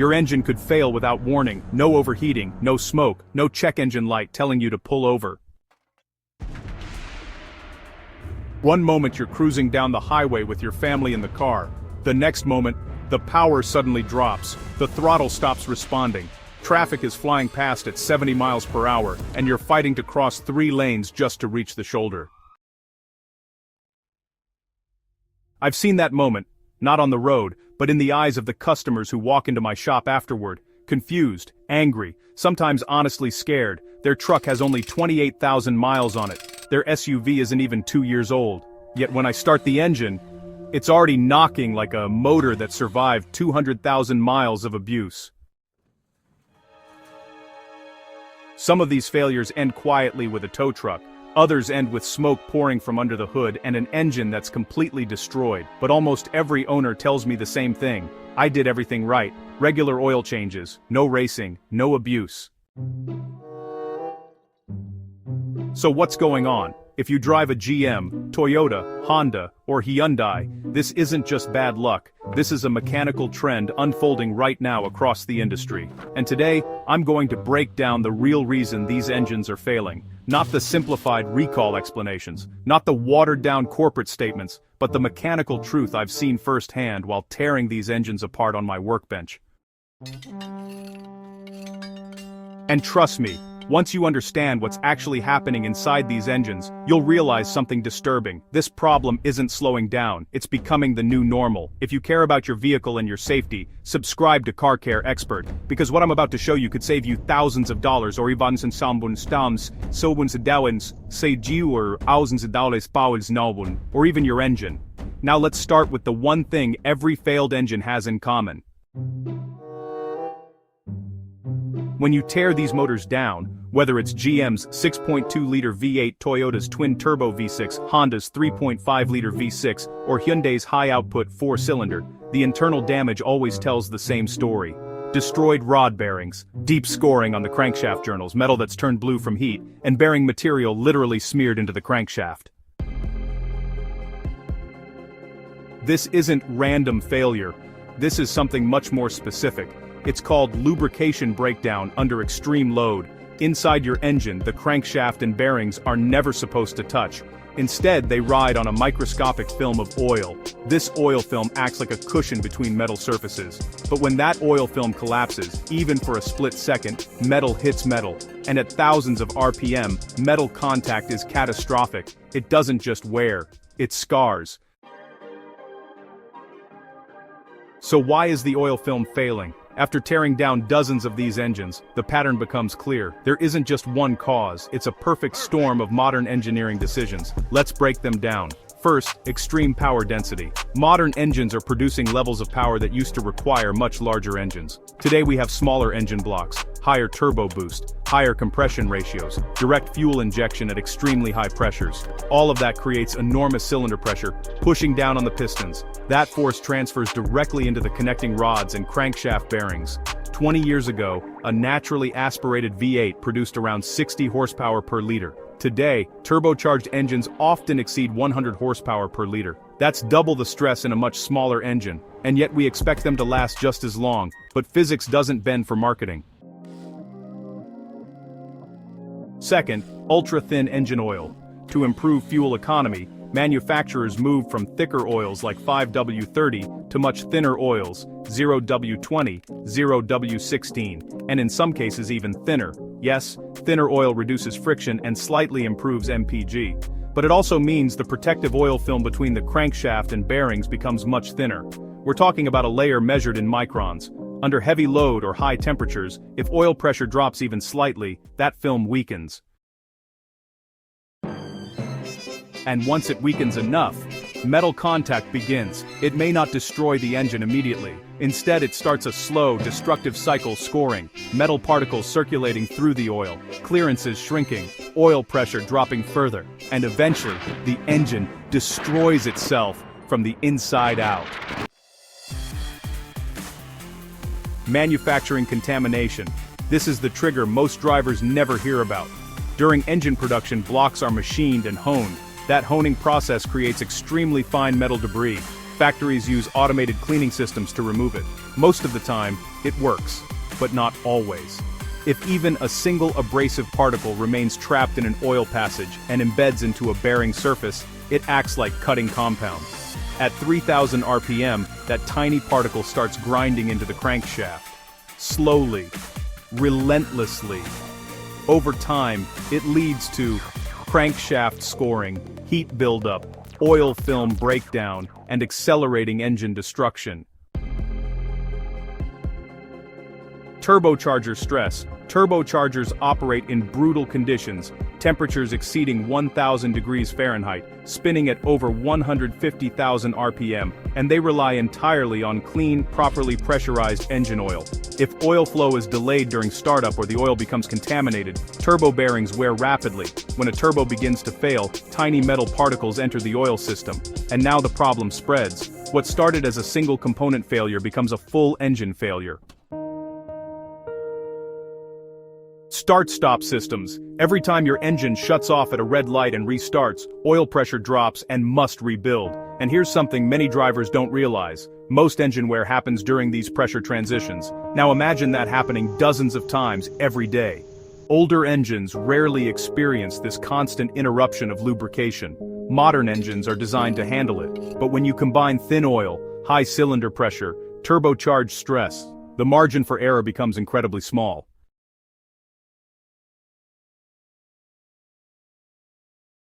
Your engine could fail without warning, no overheating, no smoke, no check engine light telling you to pull over. One moment you're cruising down the highway with your family in the car. The next moment, the power suddenly drops, the throttle stops responding. Traffic is flying past at 70 miles per hour, and you're fighting to cross 3 lanes just to reach the shoulder. I've seen that moment, not on the road, but in the eyes of the customers who walk into my shop afterward, confused, angry, sometimes honestly scared. Their truck has only 28,000 miles on it. Their SUV isn't even 2 years old. Yet when I start the engine, it's already knocking like a motor that survived 200,000 miles of abuse. Some of these failures end quietly with a tow truck. Others end with smoke pouring from under the hood and an engine that's completely destroyed. But almost every owner tells me the same thing. I did everything right. Regular oil changes, no racing, no abuse. So what's going on? If you drive a GM, Toyota, Honda, or Hyundai, this isn't just bad luck. This is a mechanical trend unfolding right now across the industry. And today, I'm going to break down the real reason these engines are failing. Not the simplified recall explanations, not the watered-down corporate statements, but the mechanical truth I've seen firsthand while tearing these engines apart on my workbench. And trust me, once you understand what's actually happening inside these engines, you'll realize something disturbing. This problem isn't slowing down, it's becoming the new normal. If you care about your vehicle and your safety, subscribe to Car Care Expert, because what I'm about to show you could save you thousands of dollars or even or even your engine. Now let's start with the one thing every failed engine has in common. When you tear these motors down, whether it's GM's 6.2-liter V8, Toyota's twin-turbo V6, Honda's 3.5-liter V6, or Hyundai's high-output 4-cylinder, the internal damage always tells the same story. Destroyed rod bearings, deep scoring on the crankshaft journals, metal that's turned blue from heat, and bearing material literally smeared into the crankshaft. This isn't random failure. This is something much more specific. It's called lubrication breakdown under extreme load. Inside your engine, the crankshaft and bearings are never supposed to touch. Instead, they ride on a microscopic film of oil. This oil film acts like a cushion between metal surfaces. But when that oil film collapses, even for a split second, metal hits metal. And at thousands of RPM, metal contact is catastrophic. It doesn't just wear, it scars. So why is the oil film failing? After tearing down dozens of these engines, the pattern becomes clear. There isn't just one cause, it's a perfect storm of modern engineering decisions. Let's break them down. First, extreme power density. Modern engines are producing levels of power that used to require much larger engines. Today we have smaller engine blocks, higher turbo boost, higher compression ratios, direct fuel injection at extremely high pressures. All of that creates enormous cylinder pressure, pushing down on the pistons. That force transfers directly into the connecting rods and crankshaft bearings. 20 years ago, a naturally aspirated V8 produced around 60 horsepower per liter. Today, turbocharged engines often exceed 100 horsepower per liter. That's double the stress in a much smaller engine, and yet we expect them to last just as long, but physics doesn't bend for marketing. Second, ultra-thin engine oil. To improve fuel economy, manufacturers moved from thicker oils like 5W30 to much thinner oils, 0W20, 0W16, and in some cases even thinner. Yes, thinner oil reduces friction and slightly improves MPG. But it also means the protective oil film between the crankshaft and bearings becomes much thinner. We're talking about a layer measured in microns. Under heavy load or high temperatures, if oil pressure drops even slightly, that film weakens. And once it weakens enough, metal contact begins. It may not destroy the engine immediately. Instead, it starts a slow, destructive cycle scoring, metal particles circulating through the oil, clearances shrinking, oil pressure dropping further, and eventually, the engine destroys itself from the inside out. Manufacturing contamination. This is the trigger most drivers never hear about. During engine production, blocks are machined and honed. That honing process creates extremely fine metal debris. Factories use automated cleaning systems to remove it. Most of the time, it works, but not always. If even a single abrasive particle remains trapped in an oil passage and embeds into a bearing surface, it acts like cutting compound. At 3,000 RPM, that tiny particle starts grinding into the crankshaft. Slowly, relentlessly. Over time, it leads to crankshaft scoring, heat buildup, oil film breakdown, and accelerating engine destruction. Turbocharger stress. Turbochargers operate in brutal conditions, temperatures exceeding 1,000 degrees Fahrenheit, spinning at over 150,000 RPM, and they rely entirely on clean, properly pressurized engine oil. If oil flow is delayed during startup or the oil becomes contaminated, turbo bearings wear rapidly. When a turbo begins to fail, tiny metal particles enter the oil system, and now the problem spreads. What started as a single component failure becomes a full engine failure. Start-stop systems. Every time your engine shuts off at a red light and restarts, oil pressure drops and must rebuild. And here's something many drivers don't realize. Most engine wear happens during these pressure transitions. Now imagine that happening dozens of times every day. Older engines rarely experience this constant interruption of lubrication. Modern engines are designed to handle it. But when you combine thin oil, high cylinder pressure, turbocharged stress, the margin for error becomes incredibly small.